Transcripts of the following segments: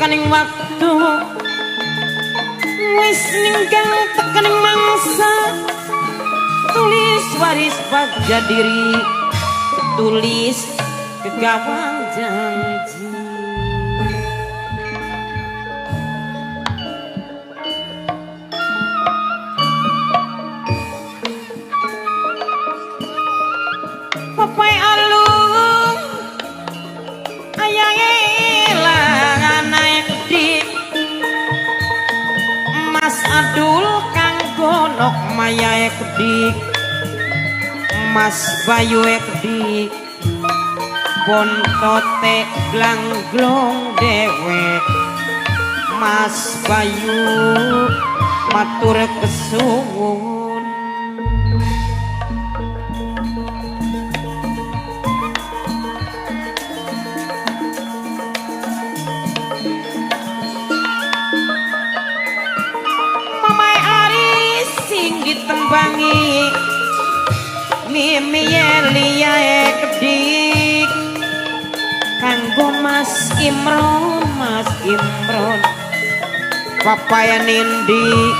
tekaning waktu wis ninggal tekaning mangsa tulis waris baja diri tulis kegawang janji papai alung ayang elang naik di Mas Adul kanggo nok maya kedik Mas Bayu kedik bontote glangglong dewek Mas Bayu matur kesuwun Mamai Aris sing ditembangi Mimi Yelia kedik kanggo Mas Imron papaya nindi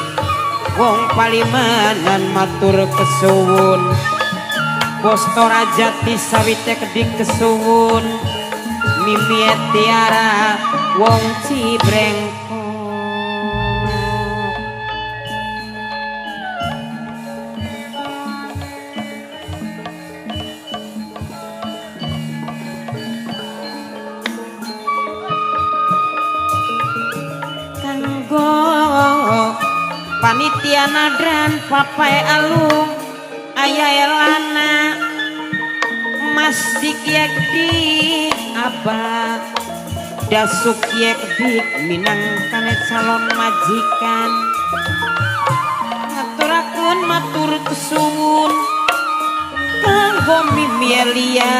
wong palimanan matur kesuwun Bosto Rajati sawite kedik kesuwun Mimi Tiara wong Cibrengkok panitia nadran papai alung ayah elana Mas Dikyek di abah dasuk yek dik minang kanet salon majikan ngaturakeun matur kesuwun kanggo Mimi Elia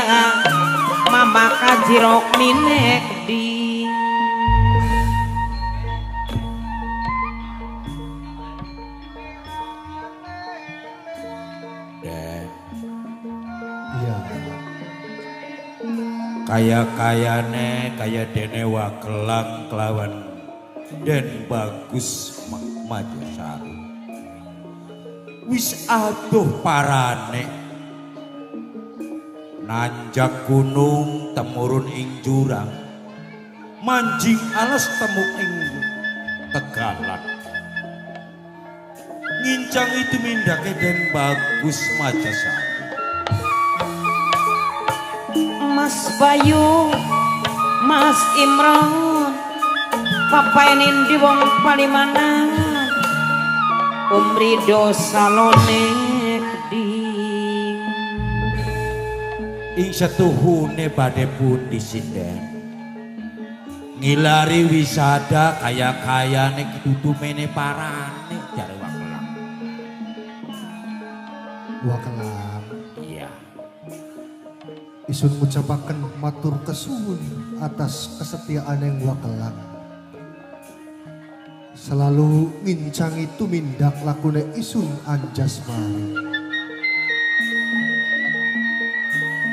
mama kajirok minek di kaya-kayane kaya dene wakelang kelawan Den Bagus Majasari wis aduh parane nanjak gunung temurun ing jurang manjing alas temu ing tegalan ngincang itu mindake Den Bagus Majasari Mas Bayu, Mas Imron, papai nindi wong palimanan, Rido salone keding. Ing setuhune badhe pundi sinden, ngilari wisada kaya-kayane kidutumene parane jare wakelang. Wakelang. Isun ngucapaken matur kesuwun atas kesetiaan yang wakelang. Selalu ngincangi tumindak lakune isun Anjasmari.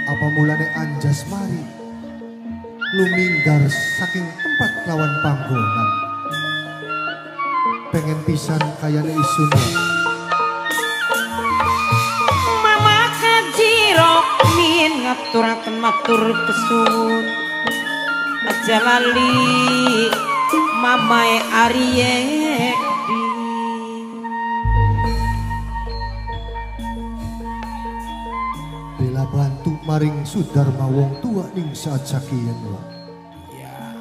Apa mulane Anjasmari luminggar saking tempat lawan panggonan. Pengen pisan kayane isun. Ngaturaken matur kesuwun aja lali mamae Ariek di bela bantu maring Sudarma wong tua ning sajakiyen wa ya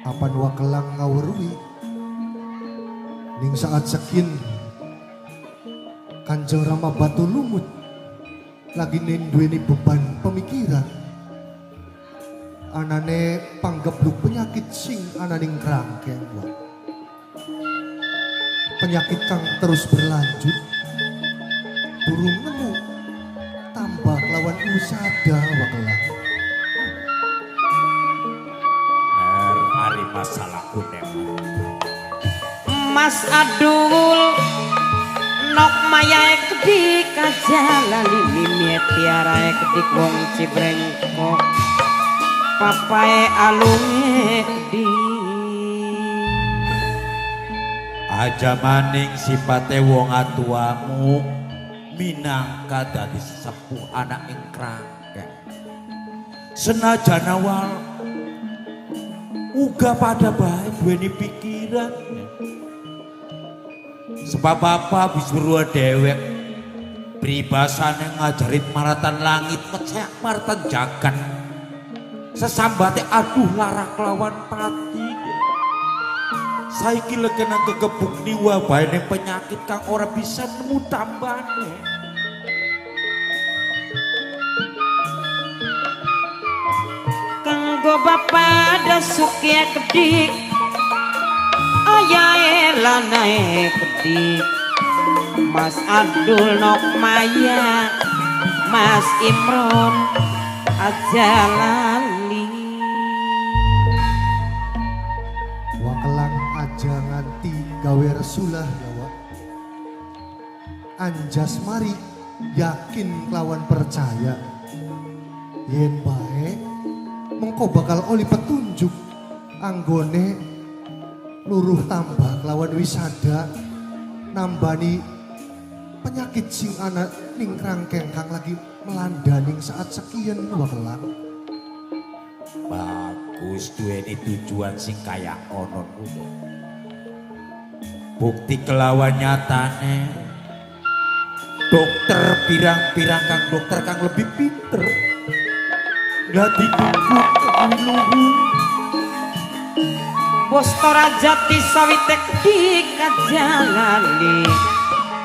apan wakelang ngawruhi ning saat sekin Kanjeng Rama Batu Lumut lagi duweni beban pemikiran anane panggebluk penyakit sing ananing kerangkeng penyakit kang terus berlanjut durung nemu tambah lawan usada wakelang hari masalah kunem Mas Adul nok maya kedik aja lali Mimi Tiara kedik wong Cibrengkok papae alunge kedik aja maning sipate wong atuamu minangka dadi sesepuh anak ing krangkeng. Senajan awal uga pada bae duweni pikiran. Sebab apa Biswara dewek pribasane ngajarit maratan langit ngecek maratan jagat. Sesambate aduh lara kelawan pati. Saiki lekena kekebuk niwa bae ning penyakit kang ora bisa nemu tambane. Kanggo bapak dasuke kedik ayahe lanae kedik Mas Abdul Nok Maya Mas Imron aja lali Wakelang aja nganti gawe resulah ya Wak. Anjas mari yakin kelawan percaya yen bae mengko bakal oli petunjuk anggone luruh tambah kelawan wisada nambani penyakit sing ana ning krangkeng kang lagi melanda ning saat sekian Wakelang. Bagus duweni tujuan sing kaya konon kuwi. Bukti kelawan nyatane dokter pirang-pirang kang dokter kang lebih pinter nggak dikukuk keluhu. Bos Torajati sawitek di kajalali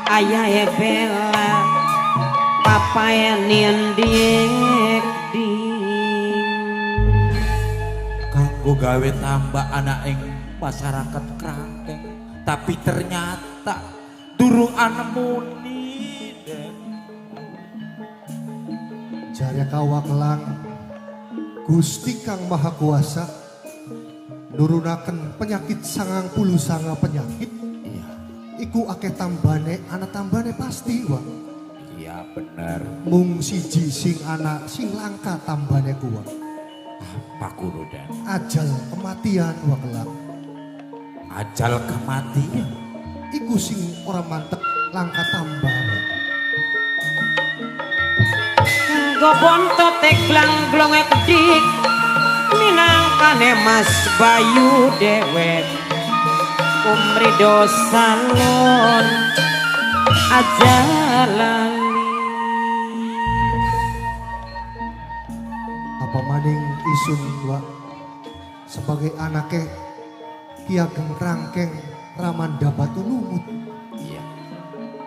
ayahe bela papae niendik di Kanggo gawe tambah anak ing masyarakat krangkeng tapi ternyata durung anemuni. Jaya Wakelang Gusti Kang Maha Kuasa nurunaken penyakit 99 penyakit. Iya, Iku akeh tambane, ana tambane pasti Wak. iya bener. Mung siji sing ana sing langka tambane ku Wak. Apa kudu Den? Ajal kematian Wakelang. Ajal kematian. Iku sing ora mantek langka tambah Wak. Kanggo bonto teglang glonge kedik minangkane Mas Bayu dewek umrido salon aja lali Apa maning isun Wak sebagai anake Ki Ageng Krangkeng Ramanda Batu Lumut Iya.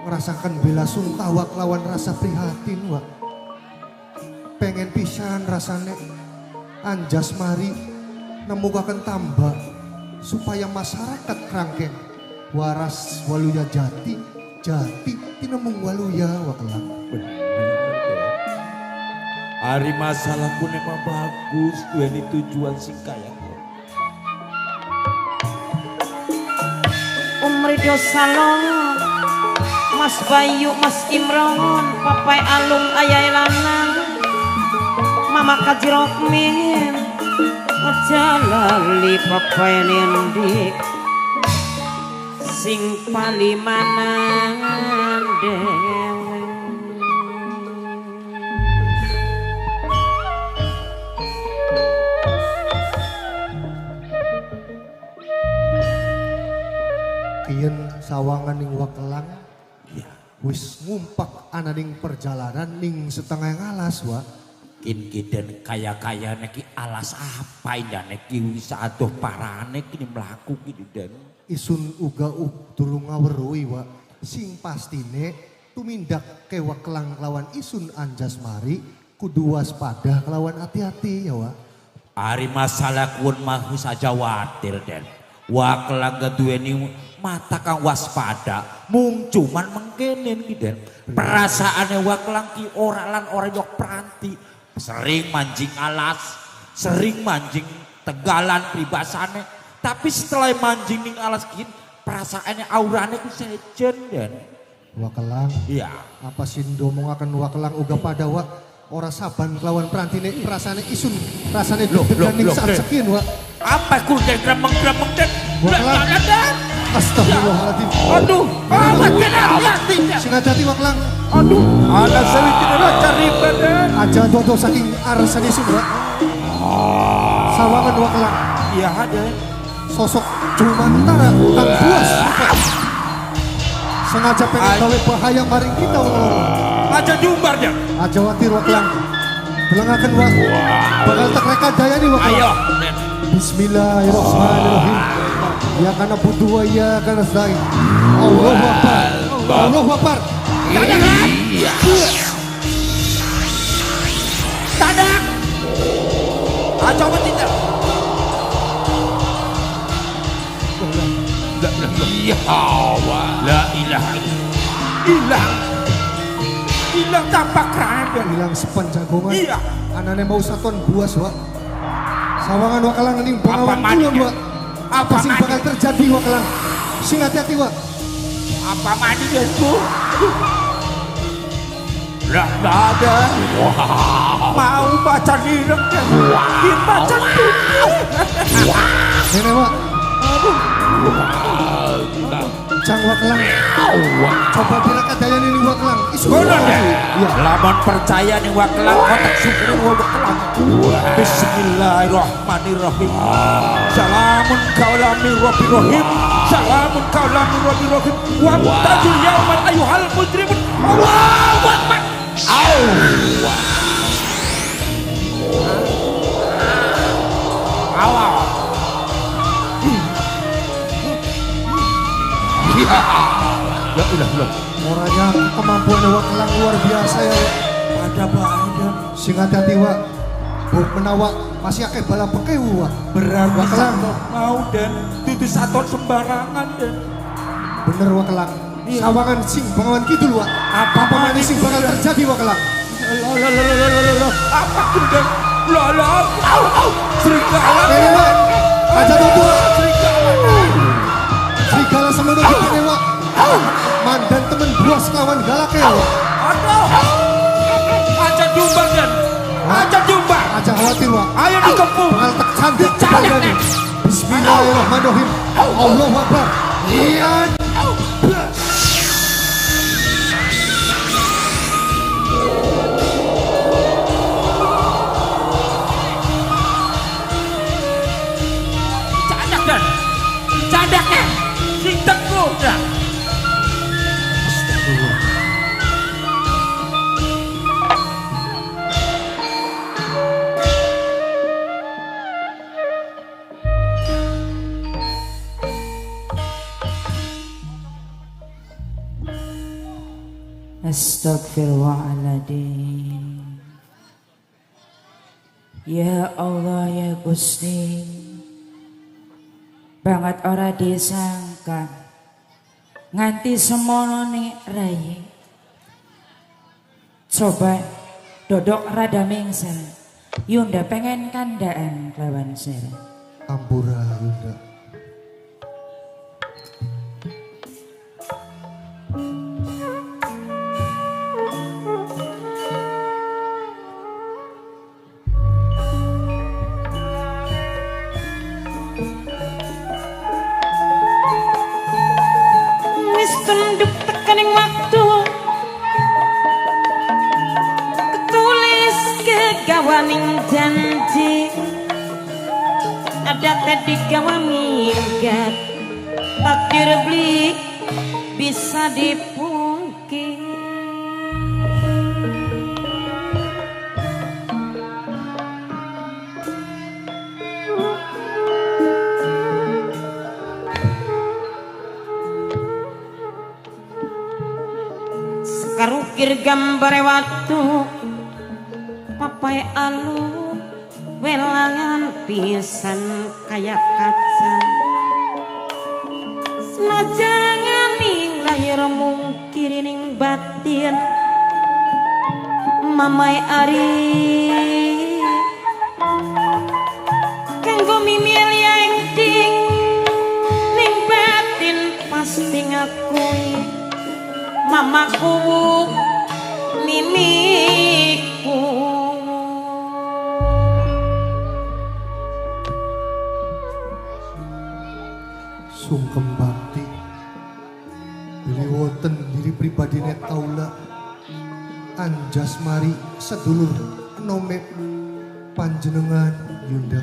merasakan bela sungkawa lawan rasa prihatin Wak. Pengen pisan rasane Anjas mari nemukaken tambah supaya masyarakat Krangkeng waras waluya jati tinemung waluya Wakelang. Hari masalahku memang bagus duweni tujuan sing kaya kono. umrido salon Mas Bayu Mas Imron papai alung ayahe lanang Mama Kajirokmin aja lali papai nendik sing palimanan dewe Kiyen sawangan ning Wakelang Iya. wis ngumpak ana ning perjalanan ning setengah ngalas Wak. Kin kiden kaya-kaya neki alas apa indah neki wisa aduh parane kini melaku kini den. Isun uga durung ngaweruhi Wak. Sing pastine tumindak ke Wakelang lawan isun Anjas mari kudu waspada kelawan hati-hati ya Wak. Hari masalah kun mah wis aja watir den. Wakelang duweni mata kang waspada mung cuman mengkenen ki den. Perasaane Wakelang ki ora lan ora yok pranti. Sering mancing alas, sering mancing tegalan pribasane, tapi setelah mancing ning alas kin perasaannya aurane ku sejen den. Wakelang, Iya. apa sih ngomongaken Wakelang uga pada Wak ora saban kelawan prantine rasane isun rasane Loh, deganing loh, saat Den. sekian Wak. Apa ku den gremeng den? Wakelang. Den. Astagfirullahaladzim. Aduh, amat hati-hati. Sing hati-hati Waklang. Aduh, ada sawitin raja riba den. Aja dodo saking arasan isu Wak. Sawangan Waklang. Iya ada. Sosok Jumantara kang buas. Sengaja pengen gawe bahaya maring kita Waklang. Aja jumbar dia. Aja watir Waklang. Belengaken Wak. Bakal tak reka daya nih Waklang. Ayo. Bismillahirrahmanirrahim. Ya kana butuh wa ya kana stain. Allahu Akbar. Allahu Akbar. Tadak. Aja tidak. Ya Allah. La ilaha illallah. Hilang tanpa kerana. Hilang sepan jagongan. Iya. Anane mau satuan buas Wak. Sawangan Wakalang ning pengawan Apa kulon mandi? Wak. Apa Sing mandi? bakal terjadi Wakalang. Sing hati-hati Wak. Apa mandi denku? Lah ada. Mau baca lirek ya? Dibaca dulu. Nenek Wak. Cang Wakalang. Coba direka daya ini Wakalang. Isu. Konon ya? Iya. Lamun percaya nih Wakelang kotak syukurin Wakelang. Bismillahirrahmanirrahim. Salamun kaulami Rabbi Rahim. Salamun kaulami Rabbi Rahim. Wamtajul yauman ayuhal mujrimun. Allahu Akbar. Awal. Ya ilah. Orangnya kemampuan Wakalang luar biasa ya Wak. Pada badan. Sing hati-hati Wak. Buk menawak masih akeh bala pekewu Wak. Berarti Wakalang. mau dan tutu satu sembarangan dan Bener Wakalang. Sawangan sing bangawan kidul Wak. Apa mana sing bakal terjadi Wakalang? apa kemudian serigala Nenek Wak. Aja tutu Wak. serigala Serigala semono kita Wak. Mandan temen buas lawan galak ya Wak. aduh aja jumbar dan aja jumbar Aja khawatir Wak. ayo dikepung Bakal tak cantik kepalanya. Bismillahirrahmanirrahim. Allahu Akbar. Iya. cadak dan cadaknya sing teguh dan Astagfirullahaladzim. Ya Allah ya Gusti, banget ora disangka nganti semono nih rai. Coba dodok rada mingsen, Yunda pengen kandaan lawan sir. Ampura Yunda. Wis tunduk tekaning waktu, ketulis kegawaning janji, ada tadi gawa minggat, takdir beli bisa dipungkir. Karukir gambar waktu papai alu welangan pisan kayak kaca senajan ning lahir mungkir ning batin mamai ari kanggo mimil yang ding ning batin pasti ngakui mamaku mimiku. Sungkem bakti kaula Anjas Mari sedulur nome panjenengan Yunda.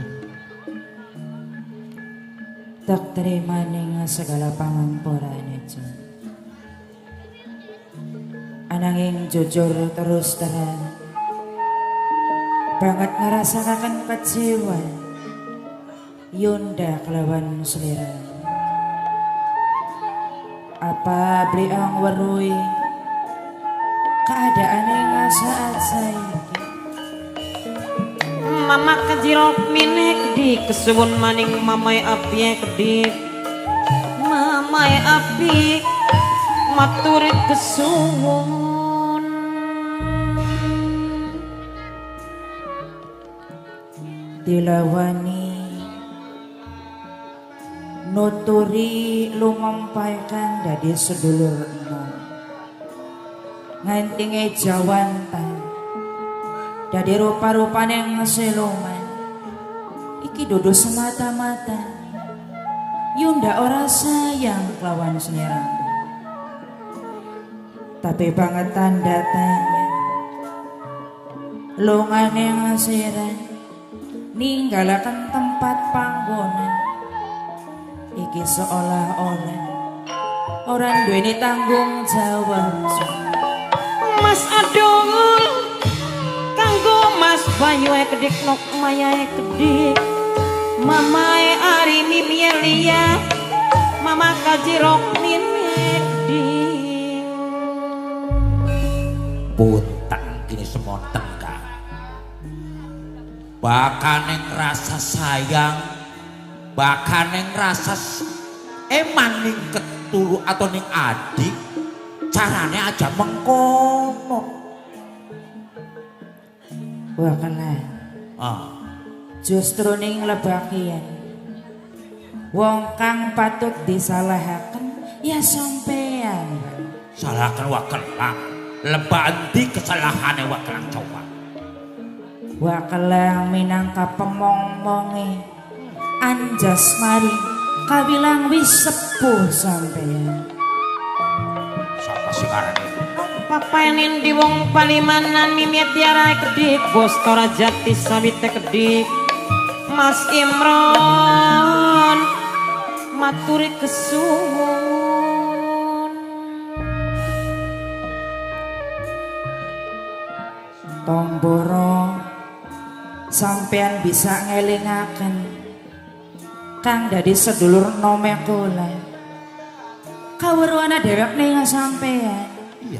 Tak terima ning segala pangampurane Jon. Ananging jujur terus terang banget ngerasakaken kecewa Yunda kelawan selera. Apa beliau werui keadaan yang saat saya Mama kajirok minek di kesuwun maning mamai api kedik mamai api maturit kesuwun dilawani nuturi lumampaikan dadi sedulur enom ngantinge jawantan dadi rupa-rupane ngeseloman iki dudu semata-mata Yunda ora sayang kelawan senirang tapi banget tanda tanya longane ngasiran ninggalaken tempat panggonan iki seolah-olah orang duweni tanggung jawab Mas Adul kanggo Mas Bayu kedik nok mayae kedik mamae ari mimielia mama kajirok minek kedik Puntang kini semonten Kang. Bakane rasa sayang, bakane rasa eman ning keturu atau ning adik, carane aja mengkono. wah kena Ah, justru ning lebakian wong kang patut disalahaken ya sampean salahkan wakelang, lebandi kesalahane wakelang coba. wakelang minangka pemong-monge Anjas Mari kawilang wis sepuh sampean Siapa sih karane? papainin di wong palimanan mimit tiara kedik bos tora jati sawite kedik Mas Imron maturi kesuwun Tomboro sampean bisa ngelingaken kang dadi sedulur nome kula kawruana dhewek ning sampean Iya.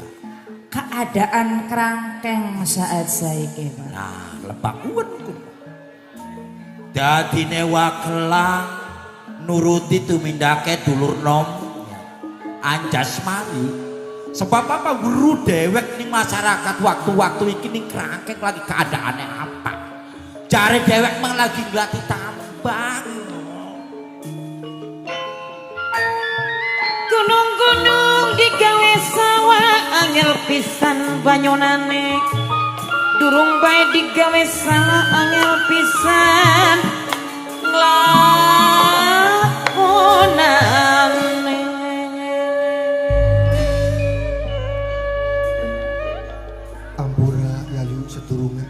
keadaan kerangkeng saat saiki Pak. Nah, lebak uwenku. Dadine wakelang nuruti tumindake dulur nom Anjas Mari. Sebab apa guru dewek ning masyarakat waktu-waktu iki ning kerangkeng lagi keadaannya apa? Jare dewek mang lagi nglatih tambang. gunung-gunung digawe sawah angel pisan banyonane durung bae digawe sawah angel pisan lakonane Ampura yayu sedurunge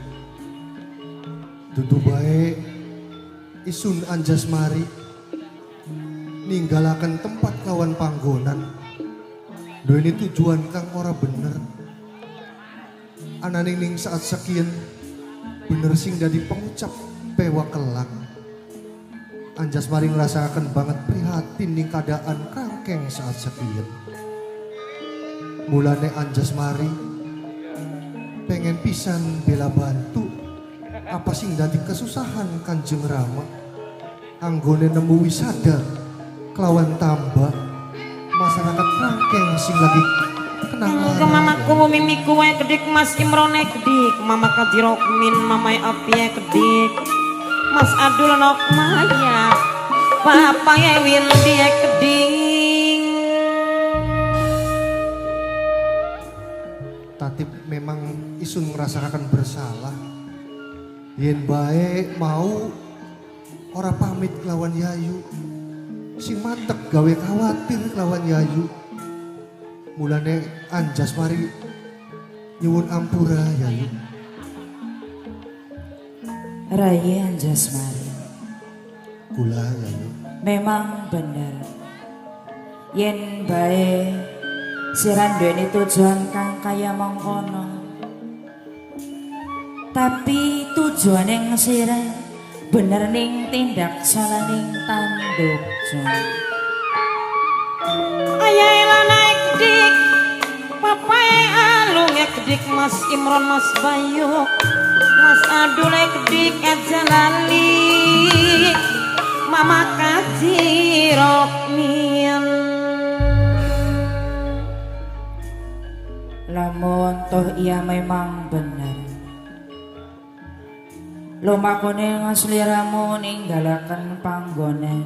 dudu bae isun Anjas Mari ninggalaken tempat kawan panggonan duweni tujuan kang ora bener ananing ning saat sekian bener sing dadi pengucap pewa kelak Anjas Mari ngerasakan banget prihatin ning keadaan kangkeng saat sekian mulane Anjas Mari pengen pisan bela bantu apa sing dadi kesusahan Kanjeng Rama anggone nemu wisada kelawan tambah masyarakat rangkeng sing lagi kenangan ke mamaku mimiku wae kedik Mas Imrone kedik mama kajirok min mamai api kedik Mas Adul nok maya papa ye wil dia kedik tatip memang isun merasakan bersalah yen bae mau ora pamit kelawan Yayu sing mantek gawe khawatir kelawan Yayu Mulane anjas mari nyuwun ampura Yayu. Rai Anjasmari, Kula Yayu. memang bener yen bae siran duweni tujuan kang kaya mengkono, tapi tujuane ngesira bener ning tindak salah ning tanduk Jon. Ayahe lanai kedik papae alung ya kedik Mas Imron Mas Bayu Mas Adul kedik aja lali Mama Kajirokmin. Lamun toh iya memang bener lumakune ngasliramu ninggalaken panggonan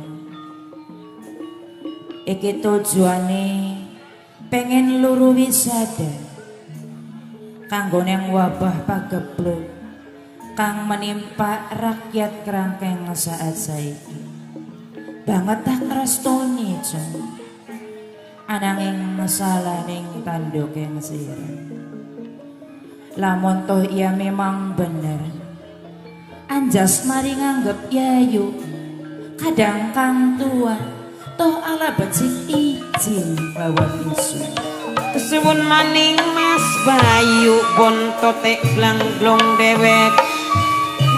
iki tujuane pengen luru wisada kanggo neng wabah pagebluk kang menimpa rakyat kerangkeng saat saiki banget tak restoni Jon. Ananging masalah ning tanduke mesir. Lamun toh iya memang bener Anjasmari nganggep Yayu kadang kang tua toh ala becik izin lawan isu. Kesuwun maning Mas Bayu bontote blangglong dewek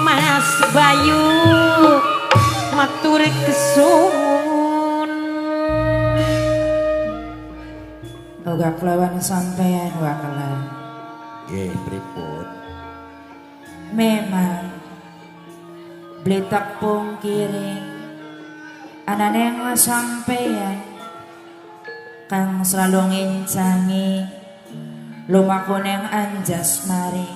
Mas Bayu matur kesuwun. Oga kelawan sampean wakala. Nggih, pripun? Memang blitak pungkiring anane yang sampean kang selalu ngincangi lumakun yang Anjasmari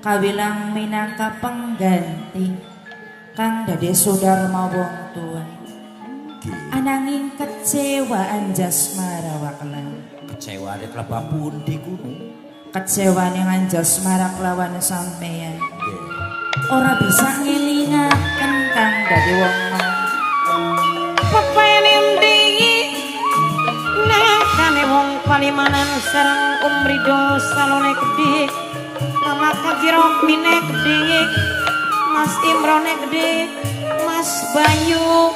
kawilang minangka pengganti kang dadi Sudarma wong tua. Ananging kecewa Anjasmara wakala. Kecewane klebah pundi kuno? Kecewane Anjasmara kelawan sampean. Nggih. Ora bisa ngelingaken kang dadi wong mau. Pepene ndingi nakane wong Palimanan sareng Umrido salone gedhe Mama Kajirokmine gedhe Mas Imrone gedhe Mas Bayu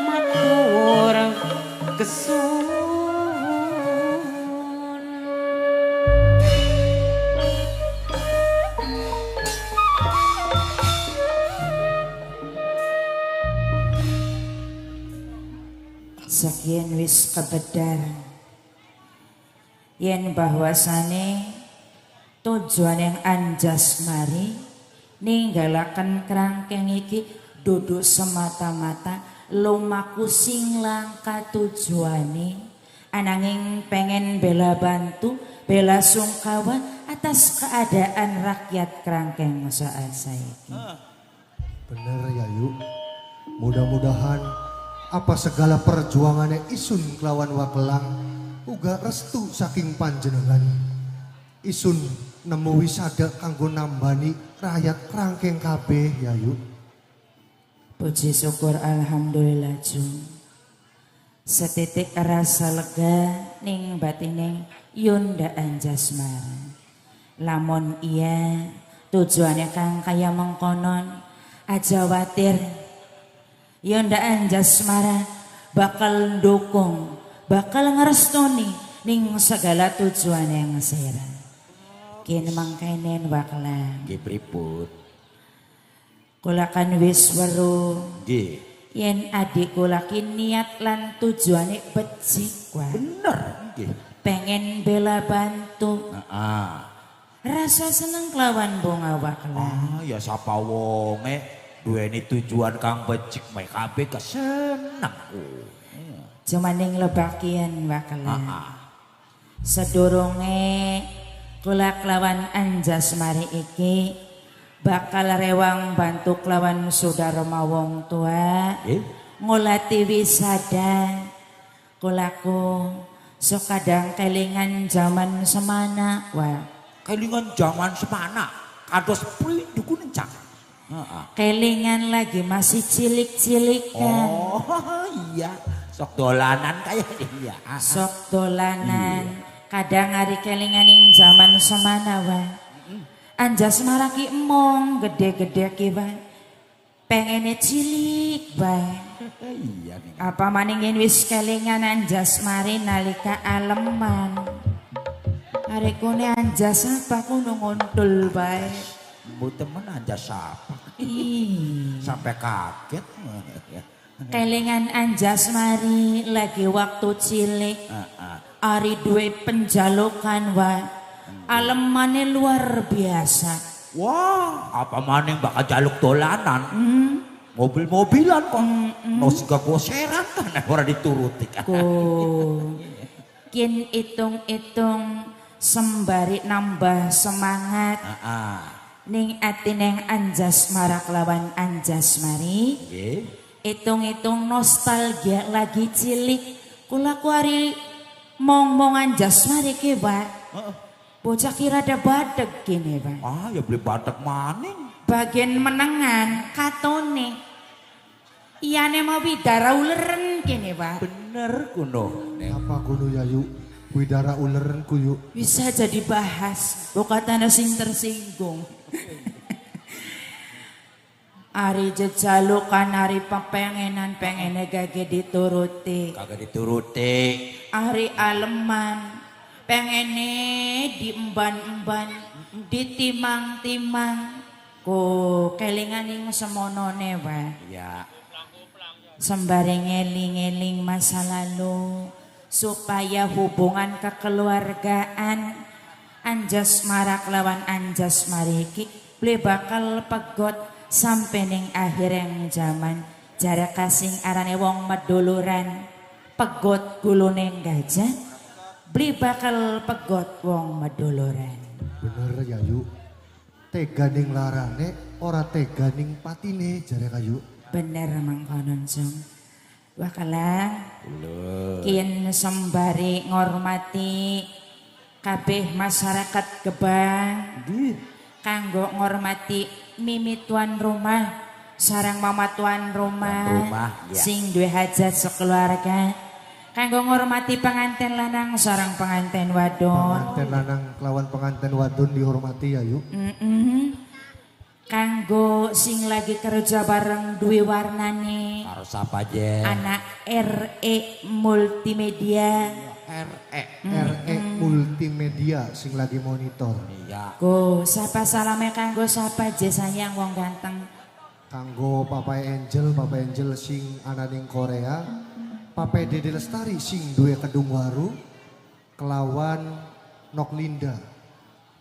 matur kesuwun. Sekian wis kebedar yen bahwasane tujuan yang Anjasmari ninggalaken kerangkeng iki dudu semata-mata lumaku sing langka tujuane ananging pengen bela bantu bela sungkawa atas keadaan rakyat kerangkeng saat saiki. Bener Yayu. Mudah-mudahan apa segala perjuangannya isun kelawan wakelang uga restu saking panjenengan. Isun nemu wisada kanggo nambani rakyat kerangkeng kabeh Yayu. Puji syukur alhamdulillah Jung. Setitik rasa lega ning batining Yunda Anjasmara. Lamun iya tujuannya kang kaya mengkonon aja watir Yunda Anjasmara bakal dukung, bakal ngerestoni ning segala tujuan yang sera. Kini mangkainen wakala. Nggih, pripun? Kula kan wis weruh Nggih. yen adik kula ki niat lan tujuane becik wae. Bener nggih. Pengen bela bantu. Heeh. Rasa seneng kelawan bunga wakala. Ya sapa wonge duweni tujuan kang becik meh kabeh keseneng. Cuman ning lebakian wakala. Heeh. Sedurunge kula kelawan Anjasmari iki bakal rewang bantu kelawan Sudarma wong tua ngulati wisada kulaku sok kadang kelingan zaman semana wah Kelingan zaman semana kados prinduku nencang. Heeh. kelingan lagi masih cilik-cilik kan Oh iya, sok dolanan kayak dia. Sok dolanan. Kadang hari kelinganing zaman semana wae. Anjas maraki emong gede-gede ki wae. Pengene cilik wae. Iya nih. Apa maningin wis kelingan anjas mari nalika aleman. Hari kune anjas apa kuno ngontul bae. Bu temen aja siapa? Ih, Sampai kaget. kelingan anjas mari lagi waktu cilik. Ari duwe penjalukan wae. Alemane luar biasa. Wah, apa maning bakal jaluk dolanan? Mobil-mobilan kok. Nos goseran kan ora dituruti kan. Ku kin itung-itung sembari nambah semangat. Ning atineng anjas marak lawan anjas mari. Nggih. Itung-itung nostalgia lagi cilik. Kula kuari mong-mong anjas mari ki, Pak. Bocah kira ada badeg gini, Pak. Ya beli badak maning. Bagian menengan katone. Iyane mau widara uleren gini, Pak. Bener kuno. Apa kuno Yayu? Widara uleren kuyu. Bisa jadi bahas. Bukatana sing tersinggung. Ari jejalukan, ari pepengenan, pengene gage dituruti. Kagak dituruti. Ari aleman, pengene diemban-emban, ditimang-timang. Ku kelinganing semonone wae. Ya. Sembari ngeling-eling masa lalu supaya hubungan kekeluargaan anjas marak lawan anjas mariki beli bakal pegot sampai ning akhir yang zaman. Jarak kasing arane wong meduluran pegot gulune gajah beli bakal pegot wong meduluran. Bener Yayu. Tega ning larane ora tega ning patine jare kayu. Bener mangkonon song. Wakala kin sembari ngormati kabeh masyarakat Gebang. Kanggo ngormati mimi tuan rumah sarang mama tuan rumah, ya. Sing duwe hajat sekeluarga. Kanggo ngormati pengantin lanang sarang pengantin wadon. Pengantin lanang kelawan pengantin wadon dihormati Yayu. Kanggo sing lagi kerja bareng duwe warnane. Harus apa aja? Anak RE Multimedia. RE Multimedia sing lagi monitor. Iya. Go, sapa salame kanggo sapa je sayang wong ganteng. Kanggo Papai Angel sing ana ning Korea. Papai Dede Lestari sing duwe kedung waru kelawan Nok Linda.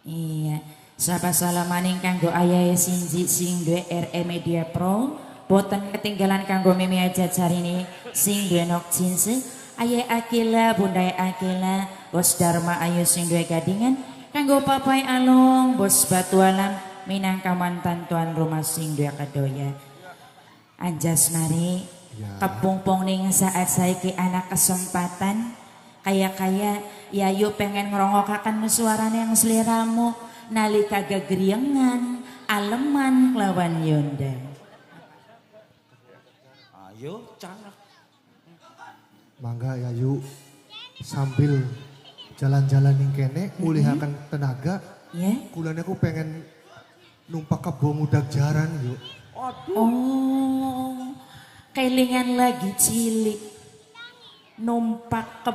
Iya. Sapa salamaning kanggo ayahe Sinji sing duwe RE Media Pro. Boten ketinggalan kanggo Mimi Aja Carini sing duwe Nok Jeans. Ayah Akila, Bunda Akila, Bos Dharma Ayu sing duwe Gadingan. Kanggo Papai Alung, Bos Batu Alam, minangka mantan tuan rumah sing duwe Kadoya. Anjas mari, kepungpung ning saat saiki anak kesempatan. Kaya-kaya Yayu pengen ngerongokakan suarane yang seliramu. Nalika gegriengan, aleman lawan Yonda. Ayo canak. Mangga Yayu sambil jalan-jalan ning kene mulihaken tenaga. Ya. Kulane aku pengen numpak kebo mudak jaran yuk. Oh, kelingan lagi cilik. Numpak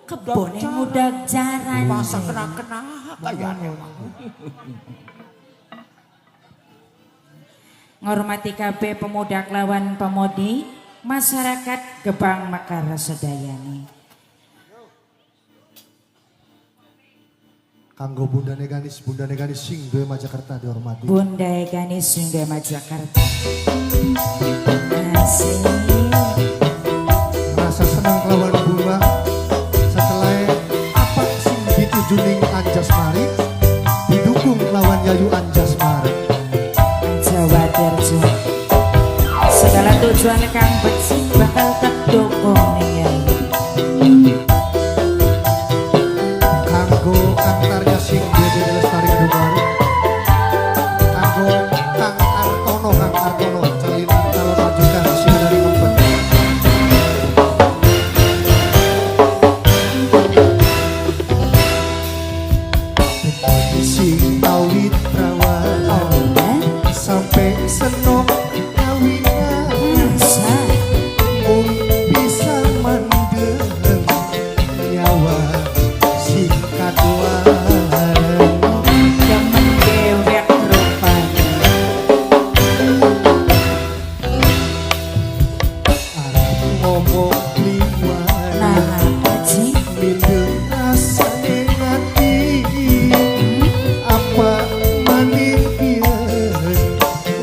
kebone mudak jaran. Masa kena-kena kayaknya. Ngormati kabeh pemuda lawan pemudi masyarakat Gebang Mekar sedayane. Kanggo Bunda Neganis sing duwe Majakarta dihormati. Bunda Ganis sing duwe Majakarta. Asik. Rasa senang kelawan bunga setelah apa sing dituju ning Anjas Mari didukung lawan Yayu Anjas Mari. Jawa Terjo. Segala tujuan kang bersih bakal terdukung ning Yayu. Kanggo Kang Tarya sing Dede Lestari Kedungwaru. Kanggo Kang Artono calon majukan sing dari Mempet. sing awit perawan sampai senok kawinan Masa mung bisa mandeng nyawa sing kaduan Jaman dewek rupanya arep ngomong liwat Nah apa sih? mindeng rasane ngati apa maning yen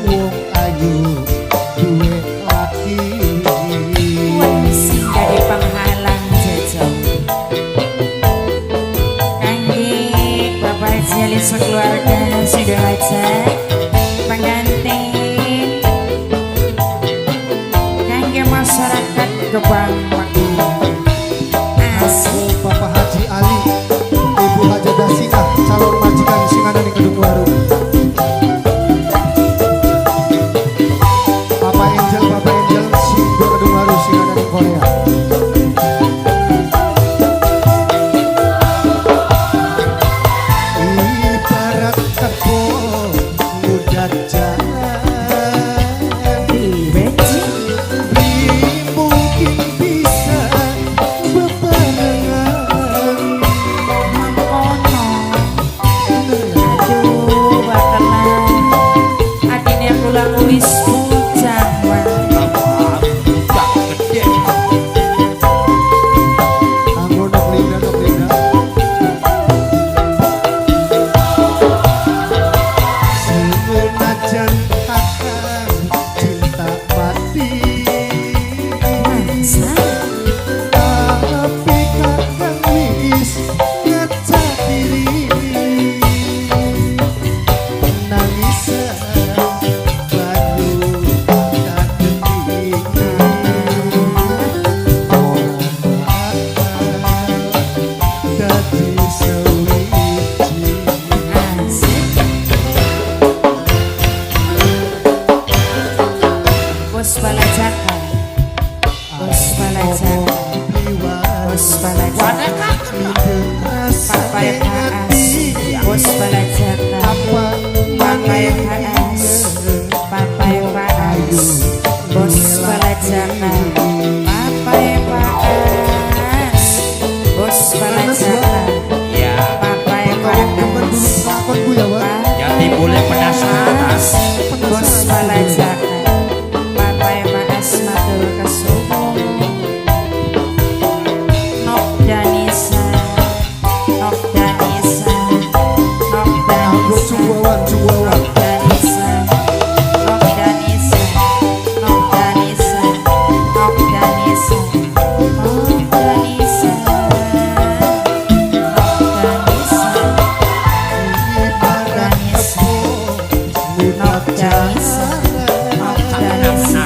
wong ayu duwe laki Sing dari penghalang jajang Kangge Bapak Jali sekeluarga sudah aja pengantin Kangge masyarakat Gebang Asik Bapak Haji Ali Ibu Haja Dasinah calon majikan Singadani Kedung Waru Bapak Angel Singgo Kedung Waru Singadani Korea ibarat kebon mudat jalan Beci mungkin bisa bebarengan Mangkono Aduh bakalan Adine pulang wis bujang Tak gede. Anggo nok linda senajan takkan cinta mati Masa tapi kakang wis ngaca diri nangisan baru kadeti dadi sewiji Asik Bos Balajaka Bos Balajaka Bos Balajaka Papai Haas Bos Balajaka Papai Haas Papai Haas Bos Balajaka Papai Haas Bos Balajaka Ya, Papai Haas Pakonku ya Wak jadi boleh penasaran. Bos Balajaka Papai Maas matur kesuwun Nok Danisa Nok Danisa Nok Anggo Danisa cungguawan Nok Danisa Nok Danisa Nok Danisa Nok Danisa Nok Danisa Nok Danisa ibarat kebon mudat jalan Danisa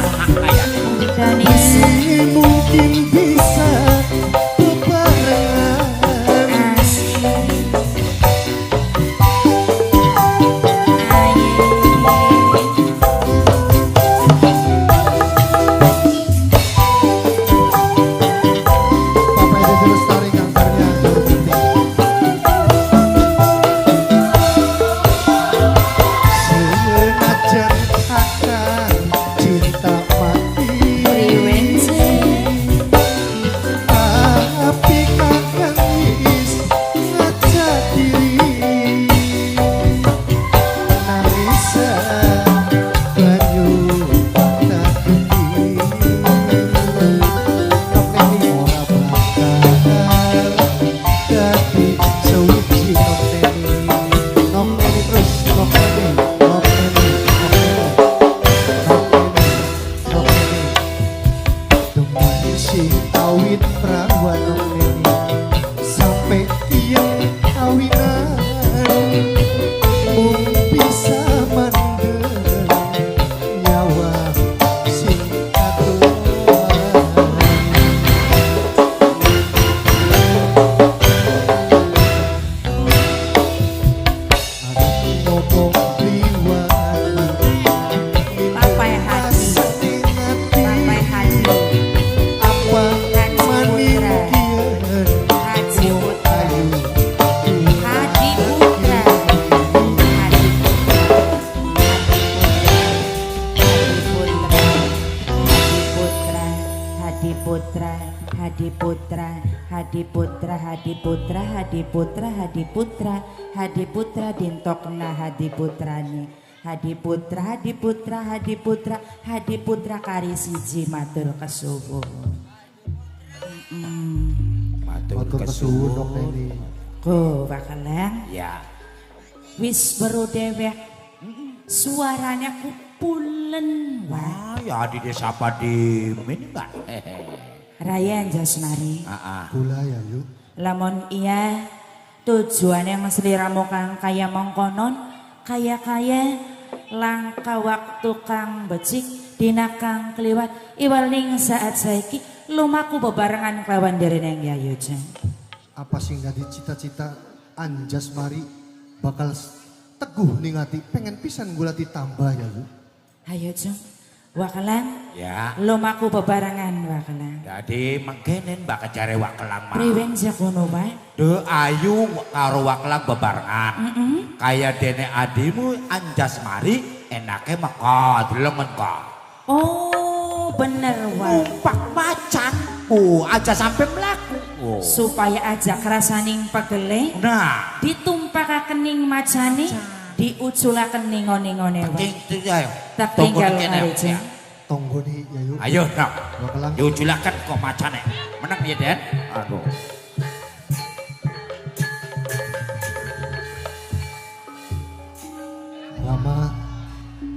Danisa mungkin bisa bebarengan Bapak Edi Lestari kantornya senajan akan cinta mati tapi kakang wis ngaca diri nangisan banyu kadeti nopeni ora bakal dadi sewiji nopeni terus nopeni Demai sing awit perawan nopeni sampai yen kawinan mung bisa mandeng nyawa sing kaduan ngomong liwat Papai Haji Papai Haji apa maning yen Haji Putra ayu Haji Putra Hadiputra Hadiputra Hadiputra Hadiputra Hadiputra dintokna Hadiputrane Hadiputra Hadiputra Hadiputra Hadiputra kari siji matur kesuwun. Matur kesuwun Nok Neni. Go Wakalang Ya. wis baru dewek suaranya kupulen Wah, ya di desa Padimin enggak? Raya Jasmari. Kula ya yuk. Lamun iya tujuan yang seliramu kang kaya mengkonon kaya langka waktu kang becik dina kang keliwat iwaling saat saiki lumaku bebarengan kelawan dereng Yayu Jeng. Apa sing dadi cita-cita Anjasmari bakal teguh ningati pengen pisan gula ditambah ya yuk. Ayo Jeng Wakalang Ya. lumaku bebarengan Wakalang. Jadi mengkenen bakal cari Wakelang mah. Priwen jakono bae. De ayu karo Wakelang bebarengan. Kayak dene adimu Anjasmari enake maka delengen ka. Oh bener wae. Numpak macan. Aja sampai melaku. Supaya aja kerasaning pegele Nah, ditumpakakening macane diuculaken ningone-ngone wae. itu ya. Tak Tunggu tinggal kene, kali ya. Jeng. Tonggoni ya yuk. Ayo, nak. Wakelang. Diujulakan kok macane. Menang ya, Den? Aduh.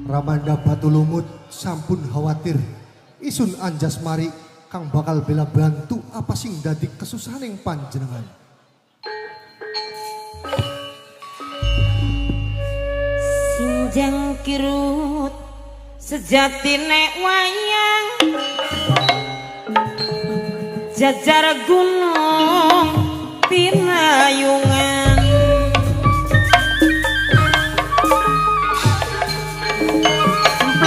Ramanda Batu Lumut sampun khawatir isun Anjasmari kang bakal bela bantu apa sing dadi kesusahaning panjenengan. Sinjang kirut sejatine wayang jajar gunung pinayungan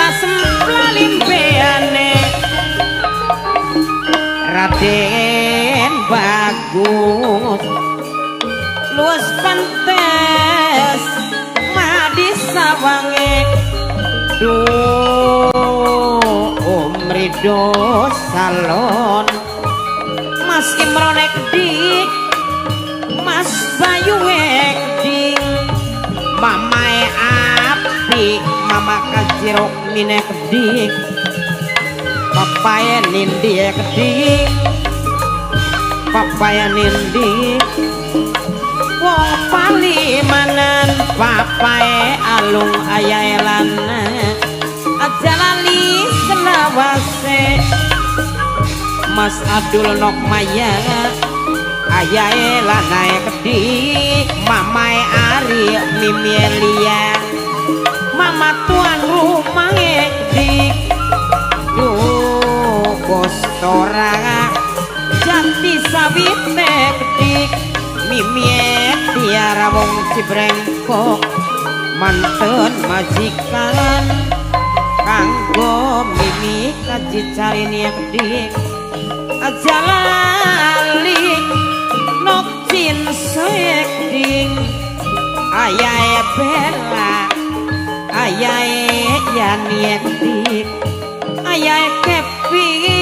sempla limpeane Raden Bagus luas pantes madi sawange Umrido salon Mas Imrone kedik Mas Bayu kedik Mamae api Mama Kajiro mine kedik Papaya nindi kedik Papaya nindi wong palimanan papae alung ayaelan aja lali selawase Mas Abdul Nokmaya ayaelan ae kedik mamae Ari Mimielia mama tuan rumah kedik Kostora jati sawite kedik Mimiet tiara wong Cibrengkok manten majikan kanggo mimi kaji carini kedik aja lali nok cin sekding ayae bela ayae yani kedik ayae kepi